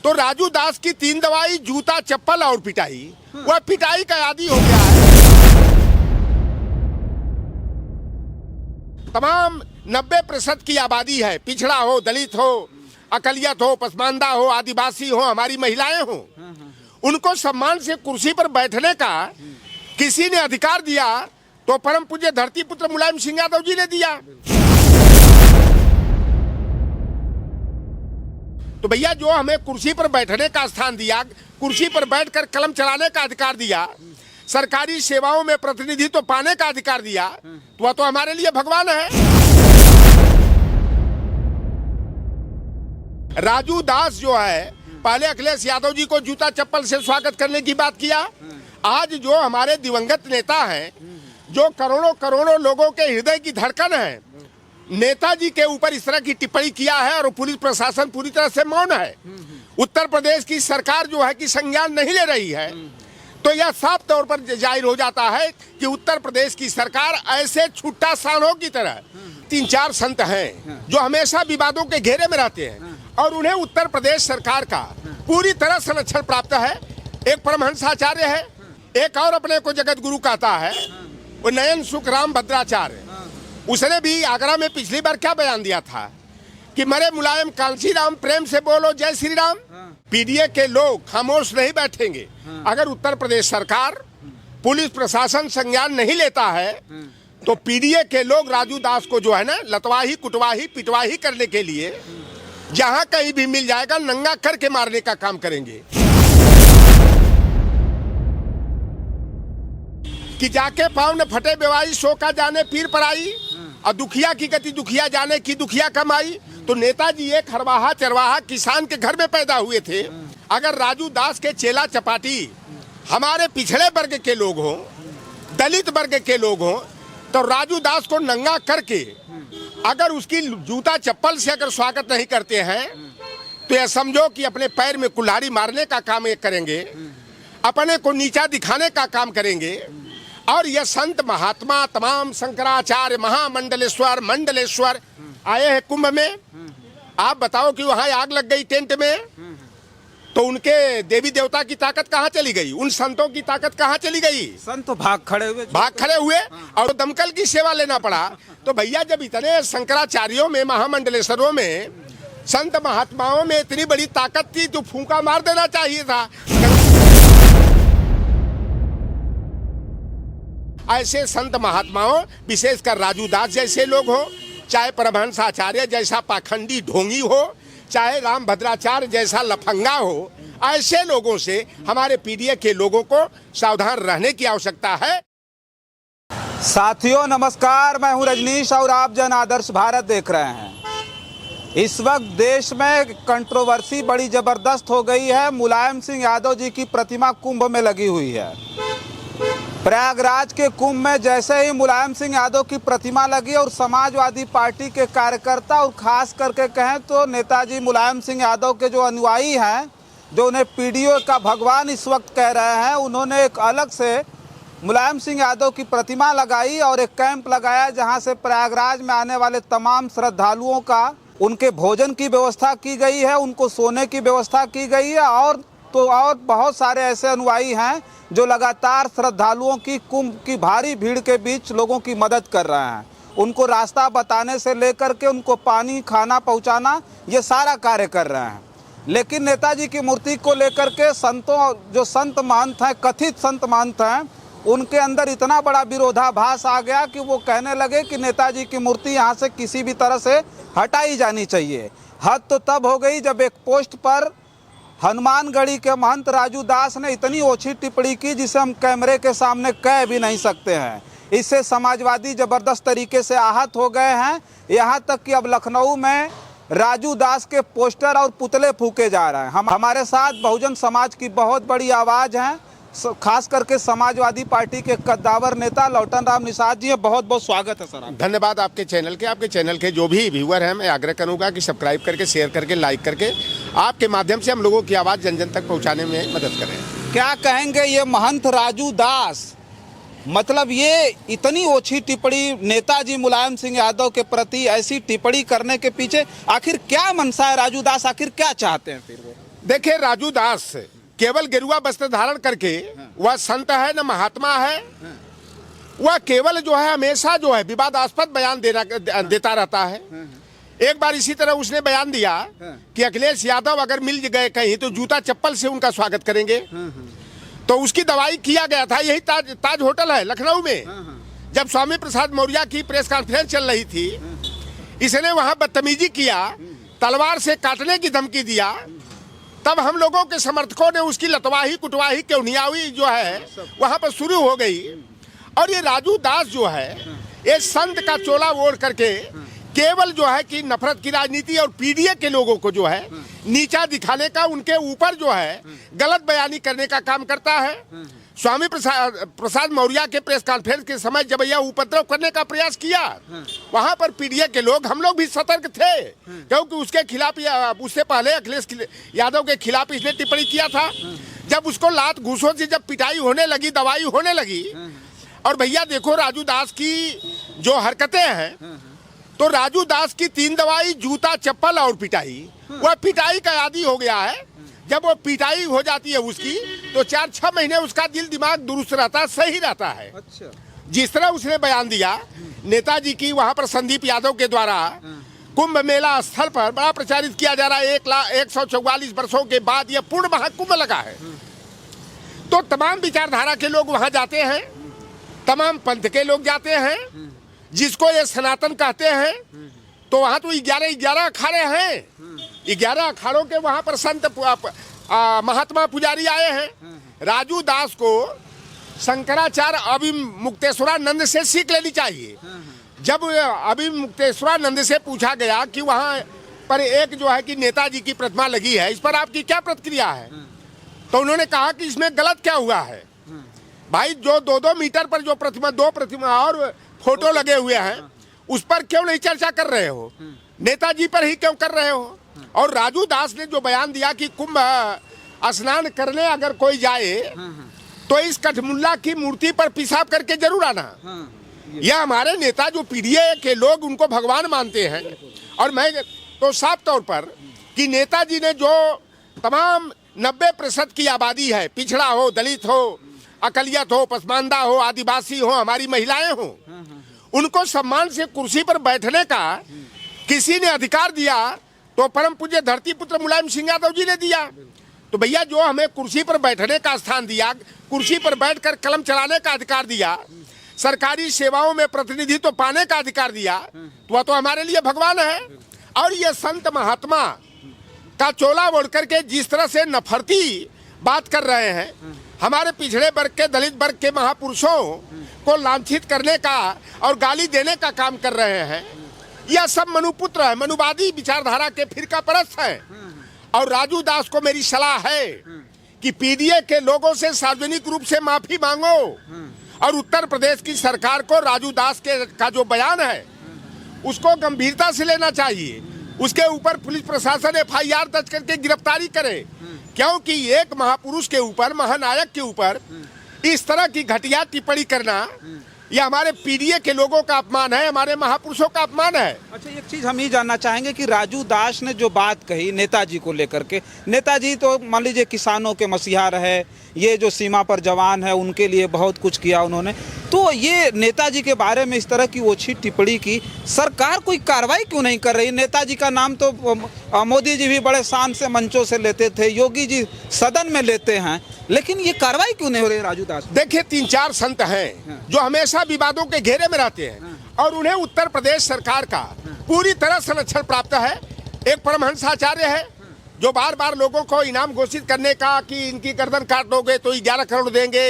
तो राजू दास की 3 दवाई, जूता, चप्पल और पिटाई, वह पिटाई का आदी हो गया है। तमाम 90% की आबादी है, पिछड़ा हो, दलित हो, अकलियत हो, पसमानदा हो, आदिवासी हो, हमारी महिलाएं हो, उनको सम्मान से कुर्सी पर बैठने का किसी ने अधिकार दिया तो परम पूज्य धरती पुत्र मुलायम सिंह यादव जी ने दिया। तो भैया जो हमें कुर्सी पर बैठने का स्थान दिया, कुर्सी पर बैठकर कलम चलाने का अधिकार दिया, सरकारी सेवाओं में प्रतिनिधित्व पाने का अधिकार दिया, तो वह तो हमारे लिए भगवान है। राजू दास जो है, पहले अखिलेश यादव जी को जूता चप्पल से स्वागत करने की बात किया। आज जो हमारे दिवंगत नेता हैं, जो करोड़ों करोड़ों लोगों के हृदय की धड़कन है, नेताजी के ऊपर इस तरह की टिप्पणी किया है और पुलिस प्रशासन पूरी तरह से मौन है। उत्तर प्रदेश की सरकार जो है कि संज्ञान नहीं ले रही है, तो यह साफ तौर पर जाहिर हो जाता है कि उत्तर प्रदेश की सरकार ऐसे छुट्टा सांडों की तरह 3-4 संत हैं जो हमेशा विवादों के घेरे में रहते हैं और उन्हें उत्तर प्रदेश सरकार का पूरी तरह संरक्षण प्राप्त है। एक परमहंसाचार्य है, एक और अपने को जगत गुरु कहता है, वो नयन सुख राम भद्राचार्य। उसने भी आगरा में पिछली बार क्या बयान दिया था कि मरे मुलायम कांसी राम, प्रेम से बोलो जय श्री राम। पीडीए के लोग खामोश नहीं बैठेंगे। अगर उत्तर प्रदेश सरकार, पुलिस प्रशासन संज्ञान नहीं लेता है तो पीडीए के लोग राजू दास को जो है ना लतवाही, कुटवाही, पिटवाही करने के लिए जहां कहीं भी मिल जाएगा नंगा करके मारने का काम करेंगे। कि जाके पाँव न फटे बेवाई, सो का जाने पीर पराई, और दुखिया की गति दुखिया जाने की दुखिया कमाई। तो नेताजी एक हरवाहा चरवाहा किसान के घर में पैदा हुए थे। अगर राजू दास के चेला चपाटी हमारे पिछड़े वर्ग के लोग हों, दलित वर्ग के लोग हों, तो राजू दास को नंगा करके अगर उसकी जूता चप्पल से अगर स्वागत नहीं करते हैं तो यह समझो कि अपने पैर में कुल्हाड़ी मारने का काम ये करेंगे, अपने को नीचा दिखाने का काम करेंगे। और यह संत महात्मा तमाम शंकराचार्य महामंडलेश्वर मंडलेश्वर आए हैं कुंभ में। आप बताओ कि वहां आग लग गई टेंट में, तो उनके देवी देवता की ताकत कहाँ चली गई? उन संतों की ताकत कहाँ चली गई? संत भाग खड़े हुए और दमकल की सेवा लेना पड़ा। तो भैया जब इतने शंकराचार्यों में, महामंडलेश्वरों में, संत महात्माओं में इतनी बड़ी ताकत थी तो फूंका मार देना चाहिए था। ऐसे संत महात्माओं, विशेषकर राजू दास जैसे लोग हो, चाहे परमहंस आचार्य जैसा पाखंडी ढोंगी हो, चाहे राम भद्राचार्य जैसा लफंगा हो, ऐसे लोगों से हमारे पीडीए के लोगों को सावधान रहने की आवश्यकता है। साथियों नमस्कार, मैं हूं रजनीश और आप जन आदर्श भारत देख रहे हैं। इस वक्त देश में कंट्रोवर्सी बड़ी जबरदस्त हो गई है। मुलायम सिंह यादव जी की प्रतिमा कुंभ में लगी हुई है। प्रयागराज के कुंभ में जैसे ही मुलायम सिंह यादव की प्रतिमा लगी और समाजवादी पार्टी के कार्यकर्ता और खास करके कहें तो नेताजी मुलायम सिंह यादव के जो अनुयायी हैं, जो उन्हें पीडीओ का भगवान इस वक्त कह रहे हैं, उन्होंने एक अलग से मुलायम सिंह यादव की प्रतिमा लगाई और एक कैंप लगाया जहां से प्रयागराज में आने वाले तमाम श्रद्धालुओं का उनके भोजन की व्यवस्था की गई है, उनको सोने की व्यवस्था की गई है। और बहुत सारे ऐसे अनुयायी हैं जो लगातार श्रद्धालुओं की कुंभ की भारी भीड़ के बीच लोगों की मदद कर रहे हैं। उनको रास्ता बताने से लेकर के उनको पानी खाना पहुंचाना, ये सारा कार्य कर रहे हैं। लेकिन नेताजी की मूर्ति को लेकर के संतों, जो संत महंत हैं, कथित संत महंत हैं, उनके अंदर इतना बड़ा विरोधाभास आ गया कि वो कहने लगे कि नेताजी की मूर्ति यहाँ से किसी भी तरह से हटाई जानी चाहिए। हद तो तब हो गई जब एक पोस्ट पर हनुमानगढ़ी के महंत राजू दास ने इतनी ओछी टिप्पणी की जिसे हम कैमरे के सामने कह भी नहीं सकते हैं। इससे समाजवादी जबरदस्त तरीके से आहत हो गए हैं। यहाँ तक कि अब लखनऊ में राजू दास के पोस्टर और पुतले फूके जा रहे हैं। हमारे साथ बहुजन समाज की बहुत बड़ी आवाज़ हैं, खास करके समाजवादी पार्टी के कद्दावर नेता लौटन राम निषाद जी। बहुत बहुत स्वागत है सर। धन्यवाद आपके चैनल के जो भी व्यूअर हैं, मैं आग्रह करूंगा कि सब्सक्राइब करके, शेयर करके, लाइक करके आपके माध्यम से हम लोगों की आवाज़ जन जन तक पहुंचाने में मदद करें। क्या कहेंगे ये महंत राजू दास, मतलब ये इतनी ओछी टिप्पणी नेताजी मुलायम सिंह यादव के प्रति ऐसी टिप्पणी करने के पीछे आखिर क्या मनसा है? राजू दास आखिर क्या चाहते हैं? फिर वो देखिए राजू दास केवल गेरुआ वस्त्र धारण करके वह संत है न महात्मा है। वह केवल जो है हमेशा जो है विवादास्पद बयान देता रहता है। एक बार इसी तरह उसने बयान दिया कि अखिलेश यादव अगर मिल गए कहीं तो जूता चप्पल से उनका स्वागत करेंगे। तो उसकी दवाई किया गया था यही ताज होटल है लखनऊ में। जब स्वामी प्रसाद मौर्य की प्रेस कॉन्फ्रेंस चल रही थी, इसने वहां बदतमीजी किया, तलवार से काटने की धमकी दिया। तब हम लोगों के समर्थकों ने उसकी लतवाही कुटवाही क्योनियावी जो है वहां पर शुरू हो गई। और ये राजू दास जो है ये संत का चोला ओढ़ करके केवल जो है कि नफरत की राजनीति और पीडीए के लोगों को जो है नीचा दिखाने का, उनके ऊपर जो है गलत बयानी करने का काम करता है। स्वामी प्रसाद मौर्य के प्रेस कॉन्फ्रेंस के समय जब यह उपद्रव करने का प्रयास किया, वहां पर पीडीए के लोग, हम लोग भी सतर्क थे, क्योंकि उसके खिलाफ, उससे पहले अखिलेश यादव के खिलाफ इसने टिप्पणी किया था। जब उसको लात घूसों से जब पिटाई होने लगी, दवाई होने लगी, और भैया देखो राजू दास की जो हरकतें हैं, तो राजू दास की 3 दवाई, जूता चप्पल और पिटाई। वह पिटाई का आदी हो गया है। जब वो पिटाई हो जाती है उसकी, तो 4-6 महीने उसका दिल दिमाग दुरुस्त रहता है, सही रहता है। अच्छा। जिस तरह उसने बयान दिया नेताजी की, वहां पर संदीप यादव के द्वारा कुंभ मेला स्थल पर बड़ा प्रचारित किया जा रहा है। 1,144 वर्षों के बाद यह पूर्ण महाकुंभ लगा है। तो तमाम विचारधारा के लोग वहां जाते हैं, तमाम पंथ के लोग जाते हैं। जिसको ये सनातन कहते हैं, तो वहां तो 11 अखाड़े हैं। 11 अखाड़ों के वहां पर संत महात्मा पुजारी आए हैं। राजू दास को शंकराचार्य अभिमुक्तेश्वरानंद से सीख लेनी चाहिए। जब अभिमुक्तेश्वरानंद से पूछा गया कि वहां पर एक जो है कि नेताजी की प्रतिमा लगी है, इस पर आपकी क्या प्रतिक्रिया है, तो उन्होंने कहा कि इसमें गलत क्या हुआ है भाई। जो 2-2 मीटर पर जो दो प्रतिमा और फोटो लगे हुए हैं, उस पर क्यों नहीं चर्चा कर रहे हो? नेताजी पर ही क्यों कर रहे हो? और राजू दास ने जो बयान दिया कि कुंभ स्नान करने अगर कोई जाए तो इस कठमुल्ला की मूर्ति पर पेशाब करके जरूर आना। यह हमारे नेता जो पीडीए के लोग उनको भगवान मानते हैं। और मैं तो साफ तौर पर कि नेताजी ने जो तमाम 90% की आबादी है, पिछड़ा हो, दलित हो, अकलियत हो, पसमानदा हो, आदिवासी हो, हमारी महिलाएं हो, उनको सम्मान से कुर्सी पर बैठने का किसी ने अधिकार दिया तो परम पूज्य धरती पुत्र मुलायम सिंह यादव जी ने दिया। तो भैया जो हमें कुर्सी पर बैठने का स्थान दिया, कुर्सी पर बैठकर कलम चलाने का अधिकार दिया, सरकारी सेवाओं में प्रतिनिधित्व पाने का अधिकार दिया, तो वह तो हमारे लिए भगवान है। और ये संत महात्मा का चोला ओढ़ करके जिस तरह से नफरती बात कर रहे हैं, हमारे पिछड़े वर्ग के, दलित वर्ग के महापुरुषों को लांछित करने का और गाली देने का काम कर रहे हैं, यह सब मनुपुत्र है, मनुवादी विचारधारा के फिरका परस्त है। और राजू दास को मेरी सलाह है कि पीडीए के लोगों से सार्वजनिक रूप से माफी मांगो और उत्तर प्रदेश की सरकार को राजू दास का जो बयान है उसको गंभीरता से लेना चाहिए। उसके ऊपर पुलिस प्रशासन FIR दर्ज करके गिरफ्तारी करे, क्योंकि एक महापुरुष के ऊपर, महानायक के ऊपर इस तरह की घटिया टिप्पणी करना यह हमारे पीडीए के लोगों का अपमान है, हमारे महापुरुषों का अपमान है। अच्छा, एक चीज हम ये जानना चाहेंगे कि राजू दास ने जो बात कही नेताजी को लेकर के, नेताजी तो मान लीजिए किसानों के मसीहा रहे, ये जो सीमा पर जवान है उनके लिए बहुत कुछ किया उन्होंने, तो ये नेताजी के बारे में इस तरह की ओछी टिप्पणी की, सरकार कोई कार्रवाई क्यों नहीं कर रही? नेताजी का नाम तो मोदी जी भी बड़े शान से मंचों से लेते थे, योगी जी सदन में लेते हैं, लेकिन ये कार्रवाई क्यों नहीं हो रही राजू दास? देखिए 3-4 संत हैं जो हमेशा विवादों के घेरे में रहते हैं और उन्हें उत्तर प्रदेश सरकार का पूरी तरह संरक्षण प्राप्त है। एक परमहंस आचार्य है जो बार बार लोगों को इनाम घोषित करने का कि इनकी गर्दन काट दोगे तो 11 करोड़ देंगे,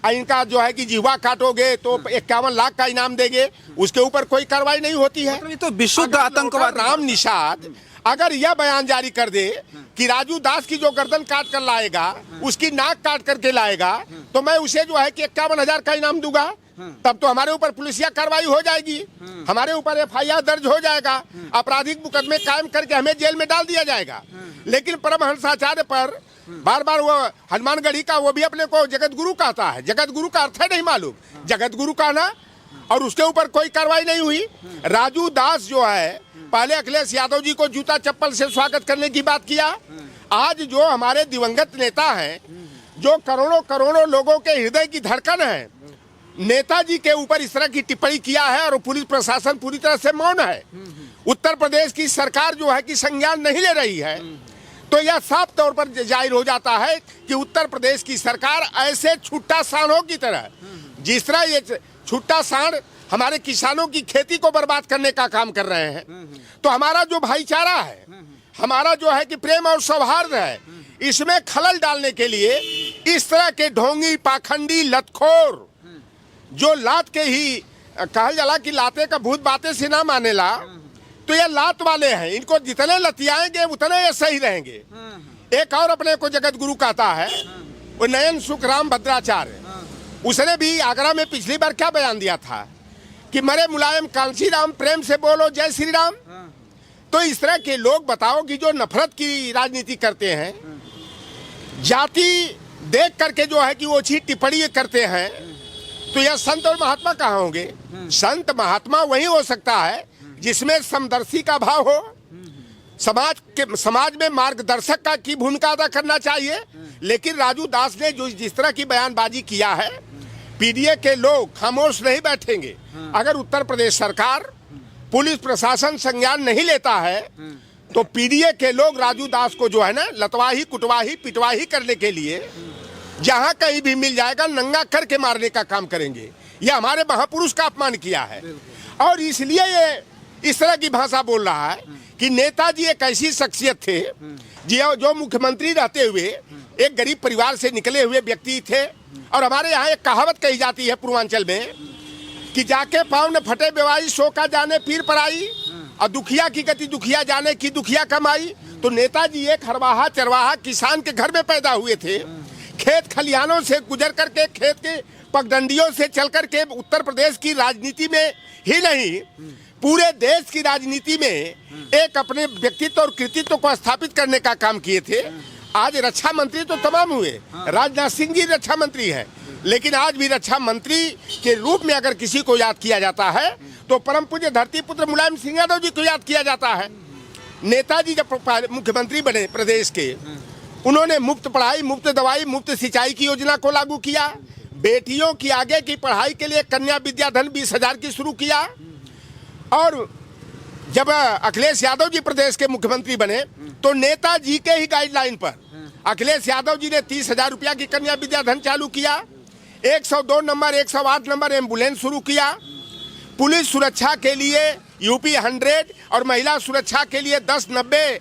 इनका जो है कि जिह्वा काटोगे तो 51 लाख का इनाम देंगे, उसके ऊपर कोई कार्रवाई नहीं होती है। ये तो विशुद्ध आतंकवाद। राम निषाद अगर यह बयान जारी कर दे कि राजू दास की जो गर्दन काट कर लाएगा, उसकी नाक काट करके लाएगा, तो मैं उसे जो है कि 51,000 का इनाम दूंगा, तब तो हमारे ऊपर पुलिसिया कार्रवाई हो जाएगी, हमारे ऊपर FIR दर्ज हो जाएगा, आपराधिक मुकदमे कायम करके हमें जेल में डाल दिया जाएगा। लेकिन परमहंसाचार्य पर बार बार वो हनुमानगढ़ी का, वो भी अपने को जगत गुरु कहता है, जगत गुरु का अर्थ है नहीं मालूम, जगत गुरु कहना, और उसके ऊपर कोई कार्रवाई नहीं हुई। राजू दास जो है पहले अखिलेश यादव जी को जूता चप्पल से स्वागत करने की बात किया, आज जो हमारे दिवंगत नेता हैं, जो करोड़ों करोड़ों लोगों के हृदय की धड़कन है, नेताजी के ऊपर इस तरह की टिप्पणी किया है और पुलिस प्रशासन पूरी तरह से मौन है। उत्तर प्रदेश की सरकार जो है कि संज्ञान नहीं ले रही है, तो यह साफ तौर पर जाहिर हो जाता है कि उत्तर प्रदेश की सरकार ऐसे छुट्टा सांडों की तरह, जिस तरह ये छुट्टा सांड हमारे किसानों की खेती को बर्बाद करने का काम कर रहे हैं, तो हमारा जो भाईचारा है, हमारा जो है कि प्रेम और सौहार्द है, इसमें खलल डालने के लिए इस तरह के ढोंगी, पाखंडी, लतखोर, जो लात के ही कहा जाला कि लाते का भूत बातें से ना मानेला, तो ये लात वाले हैं। इनको जितने लतियाएंगे उतने ये सही रहेंगे। एक और अपने को जगत गुरु कहता है, वो नयन सुख राम भद्राचार्य, उसने भी आगरा में पिछली बार क्या बयान दिया था कि मरे मुलायम कांसी राम, प्रेम से बोलो जय श्री राम। तो इस तरह के लोग बताओ कि जो नफरत की राजनीति करते हैं, जाति देख करके जो है कि वो अच्छी टिप्पणी करते हैं, तो यह संत और महात्मा कहाँ होंगे? संत महात्मा वही हो सकता है जिसमें समदर्शी का भाव हो, समाज में मार्गदर्शक का की भूमिका अदा करना चाहिए। लेकिन राजू दास ने जो जिस तरह की बयानबाजी किया है, पीडीए के लोग खामोश नहीं बैठेंगे। अगर उत्तर प्रदेश सरकार, पुलिस प्रशासन संज्ञान नहीं लेता है, तो पीडीए के लोग राजू दास को जो है ना लतवाही, कुटवाही, पिटवाही करने के लिए जहां कहीं भी मिल जाएगा नंगा करके मारने का काम करेंगे। ये हमारे महापुरुष का अपमान किया है और इसलिए ये इस तरह की भाषा बोल रहा है कि नेताजी एक ऐसी शख्सियत थे जो मुख्यमंत्री रहते हुए एक गरीब परिवार से निकले हुए व्यक्ति थे। और हमारे यहाँ एक कहावत कही जाती है पूर्वांचल में कि जाके पाँव न फटे बेवाई, सो का जाने पीर पराई, और दुखिया की गति दुखिया जाने की दुखिया कमाई। तो नेताजी एक हरवाहा चरवाहा किसान के घर में पैदा हुए थे। खेत खलिहानों से गुजर करके, खेत के पगडंडियों से चल करके उत्तर प्रदेश की राजनीति में ही नहीं, पूरे देश की राजनीति में एक अपने व्यक्तित्व और कृतित्व को स्थापित करने का काम किए थे। आज रक्षा मंत्री तो तमाम हुए, राजनाथ सिंह जी रक्षा मंत्री हैं, लेकिन आज भी रक्षा मंत्री के रूप में अगर किसी को याद किया जाता है तो परम पूज्य धरती पुत्र मुलायम सिंह यादव जी को याद किया जाता है। नेताजी जब मुख्यमंत्री बने प्रदेश के, उन्होंने मुफ्त पढ़ाई, मुफ्त दवाई, मुफ्त सिंचाई की योजना को लागू किया। बेटियों की आगे की पढ़ाई के लिए कन्या विद्याधन 20,000 की शुरू किया। और जब अखिलेश यादव जी प्रदेश के मुख्यमंत्री बने तो नेताजी के ही गाइडलाइन पर अखिलेश यादव जी ने 30,000 रुपया की कन्या विद्याधन चालू किया। 102 नंबर, 108 नंबर एम्बुलेंस शुरू किया। पुलिस सुरक्षा के लिए यूपी 100 और महिला सुरक्षा के लिए 1090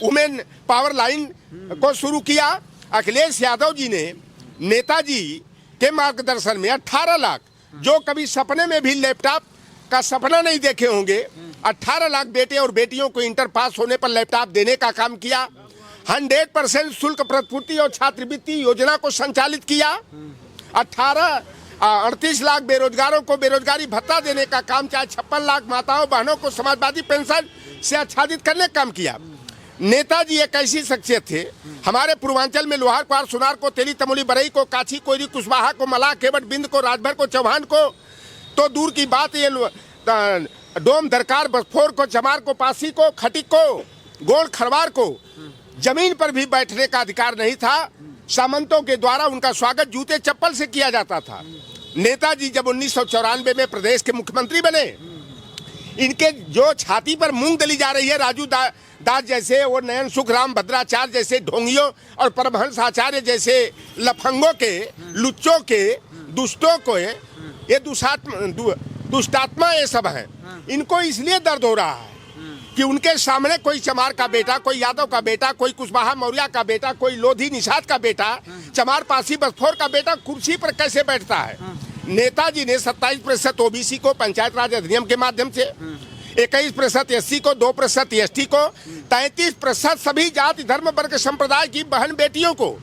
वुमेन पावर लाइन को शुरू किया। अखिलेश यादव जी ने नेताजी के मार्गदर्शन में 18 लाख, जो कभी सपने में भी लैपटॉप का सपना नहीं देखे होंगे, 18 लाख बेटे और बेटियों को इंटर पास होने पर लैपटॉप देने का काम किया। 100% शुल्क प्रतिपूर्ति और छात्रवृत्ति योजना को संचालित किया। 38 लाख बेरोजगारों को बेरोजगारी भत्ता देने का काम, चाहे 56 लाख माताओं बहनों को समाजवादी पेंशन से आच्छादित करने का काम किया। नेताजी एक ऐसी शख्सियत थे, हमारे पूर्वांचल में लोहार, क्वार, सुनार को, तेली, तमोली, बरई को, काछी, कोयरी, कुशवाहा को, मलाह, केवट, बिंद को, राजभर को, चौहान को, तो दूर की बात ये डोम, दरकार, बसफोर को, चमार को, पासी को, खटिक को, गोल, खरवार को जमीन पर भी बैठने का अधिकार नहीं था। सामंतों के द्वारा उनका स्वागत जूते चप्पल से किया जाता था। नेताजी जब 1994 में प्रदेश के मुख्यमंत्री बने, इनके जो छाती पर मूंग दली जा रही है, राजू दास जैसे, वो नयन सुख राम भद्राचार्य जैसे ढोंगियों और परमहंस आचार्य जैसे लफंगों के, लुच्चों के, दुष्टों को, ये दुष्टात्मा ये सब हैं। इनको इसलिए दर्द हो रहा है कि उनके सामने कोई चमार का बेटा, कोई यादव का बेटा, कोई कुशवाहा मौर्य का बेटा, कोई लोधी निषाद का बेटा, चमार, पासी, बसफोर का बेटा कुर्सी पर कैसे बैठता है। नेताजी ने 27% ओबीसी को पंचायत राज अधिनियम के माध्यम से, 21% एससी को, 2% एसटी को, 33% सभी जाति धर्म वर्ग संप्रदाय की बहन बेटियों को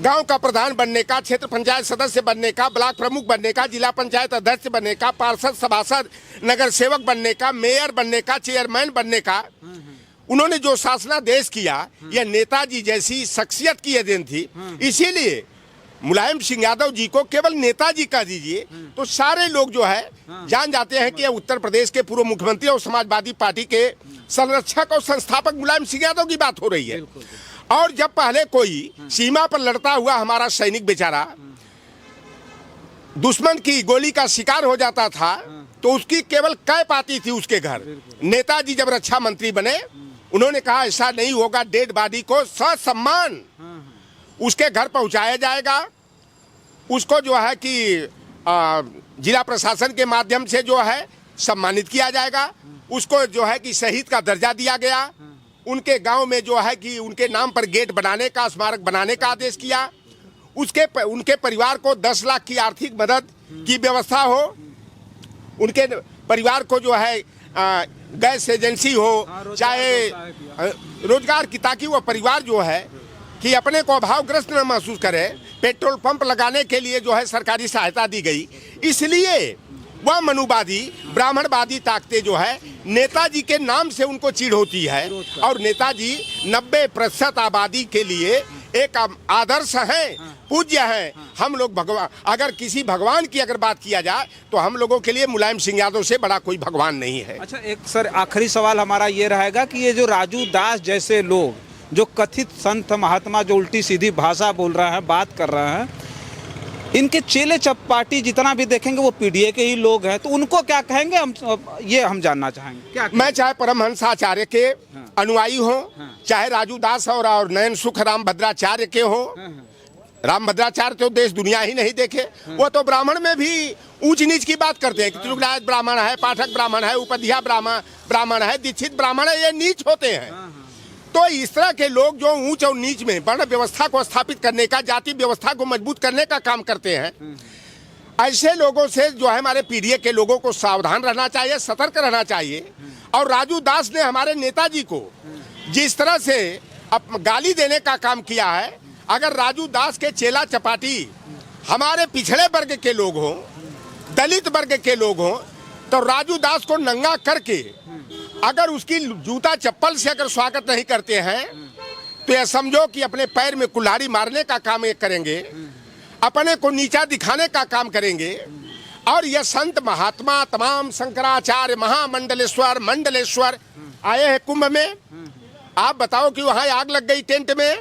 गांव का प्रधान बनने का, क्षेत्र पंचायत सदस्य बनने का, ब्लॉक प्रमुख बनने का, जिला पंचायत अध्यक्ष बनने का, पार्षद, सभासद, नगर सेवक बनने का, मेयर बनने का, चेयरमैन बनने का उन्होंने जो शासनादेश किया, यह नेताजी जैसी शख्सियत की यह देन थी। इसीलिए मुलायम सिंह यादव जी को केवल नेताजी कह दीजिए तो सारे लोग जो है जान जाते हैं कि यह उत्तर प्रदेश के पूर्व मुख्यमंत्री और समाजवादी पार्टी के संरक्षक और संस्थापक मुलायम सिंह यादव की बात हो रही है। और जब पहले कोई सीमा पर लड़ता हुआ हमारा सैनिक बेचारा दुश्मन की गोली का शिकार हो जाता था तो उसकी केवल कैप आती थी उसके घर। नेताजी जब रक्षा मंत्री बने उन्होंने कहा ऐसा नहीं होगा, डेड बॉडी को ससम्मान उसके घर पहुंचाया जाएगा, उसको जो है कि जिला प्रशासन के माध्यम से जो है सम्मानित किया जाएगा, उसको जो है कि शहीद का दर्जा दिया गया, उनके गांव में जो है कि उनके नाम पर गेट बनाने का, स्मारक बनाने का आदेश किया, उनके परिवार को 10 लाख की आर्थिक मदद की व्यवस्था हो, उनके परिवार को जो है गैस एजेंसी हो चाहे रोजगार की, ताकि वह परिवार जो है कि अपने को अभावग्रस्त न महसूस करे। पेट्रोल पंप लगाने के लिए जो है सरकारी सहायता दी गई। इसलिए वह मनुवादी ब्राह्मणवादी ताकतें जो है नेताजी के नाम से उनको चिढ़ होती है। और नेताजी 90% आबादी के लिए एक आदर्श हैं, पूज्य हैं। हम लोग भगवान, अगर किसी भगवान की अगर बात किया जाए तो हम लोगों के लिए मुलायम सिंह यादव से बड़ा कोई भगवान नहीं है। अच्छा, एक सर आखिरी सवाल हमारा ये रहेगा कि ये जो राजू दास जैसे लोग जो कथित संत महात्मा जो उल्टी सीधी भाषा बोल रहे हैं, बात कर रहे हैं, इनके चेले चपाटी जितना भी देखेंगे वो पीडीए के ही लोग हैं, तो उनको क्या कहेंगे हम जानना चाहेंगे। क्या मैं चाहे परमहंस आचार्य के अनुयायी हो, चाहे राजू दास और नयन सुख रामभद्राचार्य के हो। रामभद्राचार्य तो देश दुनिया ही नहीं देखे, वो तो ब्राह्मण में भी ऊंच नीच की बात करते हैं कि त्रिगुणायत ब्राह्मण है, पाठक ब्राह्मण है, उपध्या ब्राह्मण है, दीक्षित ब्राह्मण है, ये नीच होते हैं। तो इस तरह के लोग जो ऊंच और नीच में वर्ण व्यवस्था को स्थापित करने का, जाति व्यवस्था को मजबूत करने का काम करते हैं, ऐसे लोगों से जो है हमारे पीडीए के लोगों को सावधान रहना चाहिए, सतर्क रहना चाहिए। और राजू दास ने हमारे नेताजी को जिस तरह से गाली देने का काम किया है, अगर राजू दास के चेला चपाटी हमारे पिछड़े वर्ग के लोग हों, दलित वर्ग के लोग हों, तो राजू दास को नंगा करके अगर उसकी जूता चप्पल से अगर स्वागत नहीं करते हैं तो यह समझो कि अपने पैर में कुल्हाड़ी मारने का काम ये करेंगे, अपने को नीचा दिखाने का काम करेंगे। और यह संत महात्मा तमाम शंकराचार्य मंडलेश्वर आए हैं कुंभ में। आप बताओ कि वहां आग लग गई टेंट में,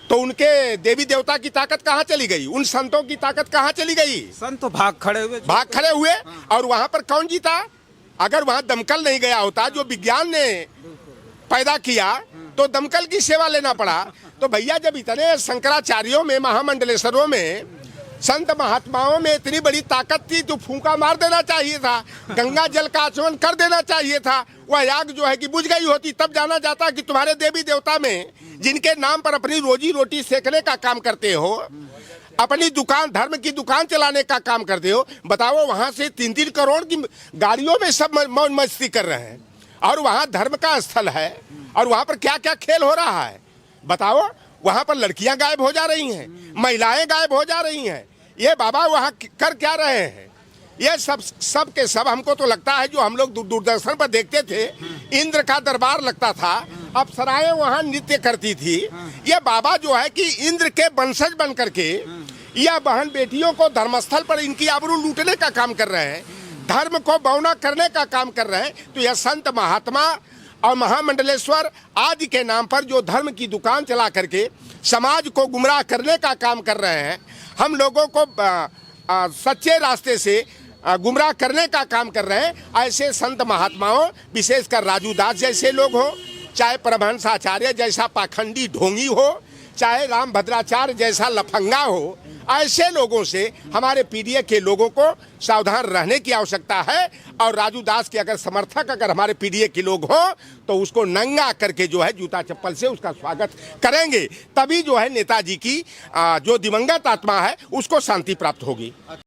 तो उनके देवी देवता की ताकत कहाँ चली गई, उन संतों की ताकत कहाँ चली गई? संत भाग खड़े हुए। और वहां पर कौन जीता? अगर वहां दमकल नहीं गया होता, जो विज्ञान ने पैदा किया, तो दमकल की सेवा लेना पड़ा। तो भैया जब इतने शंकराचार्यों में, महामंडलेश्वरों में, संत महात्माओं में इतनी बड़ी ताकत थी तो फूंका मार देना चाहिए था, गंगा जल का आचमन कर देना चाहिए था। वह आग जो है कि बुझ गई होती, तब जाना जाता कि तुम्हारे देवी देवता में जिनके नाम पर अपनी रोजी रोटी सेकने का काम करते हो, अपनी दुकान, धर्म की दुकान चलाने का काम करते हो, बताओ वहां से 3-3 करोड़ की गाड़ियों में सब मौज मस्ती कर रहे हैं, और वहां धर्म का स्थल है, और वहां पर क्या क्या खेल हो रहा है बताओ। वहां पर लड़कियां गायब हो जा रही हैं, महिलाएं गायब हो जा रही हैं। ये बाबा वहां कर क्या रहे हैं? ये सब के सब हमको तो लगता है जो हम लोग दूरदर्शन पर देखते थे, इंद्र का दरबार लगता था, अप्सराएं वहां नृत्य करती थी। ये बाबा जो है कि इंद्र के वंशज बन करके या बहन बेटियों को धर्मस्थल पर इनकी आबरू लूटने का काम कर रहे हैं, धर्म को बौना करने का काम कर रहे हैं। तो यह संत महात्मा और महामंडलेश्वर आदि के नाम पर जो धर्म की दुकान चला करके समाज को गुमराह करने का काम कर रहे हैं, हम लोगों को सच्चे रास्ते से गुमराह करने का काम कर रहे हैं, ऐसे संत महात्माओं, विशेषकर राजू दास जैसे लोग हो, चाहे परमहंस आचार्य जैसा पाखंडी ढोंगी हो, चाहे रामभद्राचार्य जैसा लफंगा हो, ऐसे लोगों से हमारे पीडीए के लोगों को सावधान रहने की आवश्यकता है। और राजू दास के अगर समर्थक अगर हमारे पीडीए के लोग हो तो उसको नंगा करके जो है जूता चप्पल से उसका स्वागत करेंगे, तभी जो है नेताजी की जो दिवंगत आत्मा है उसको शांति प्राप्त होगी।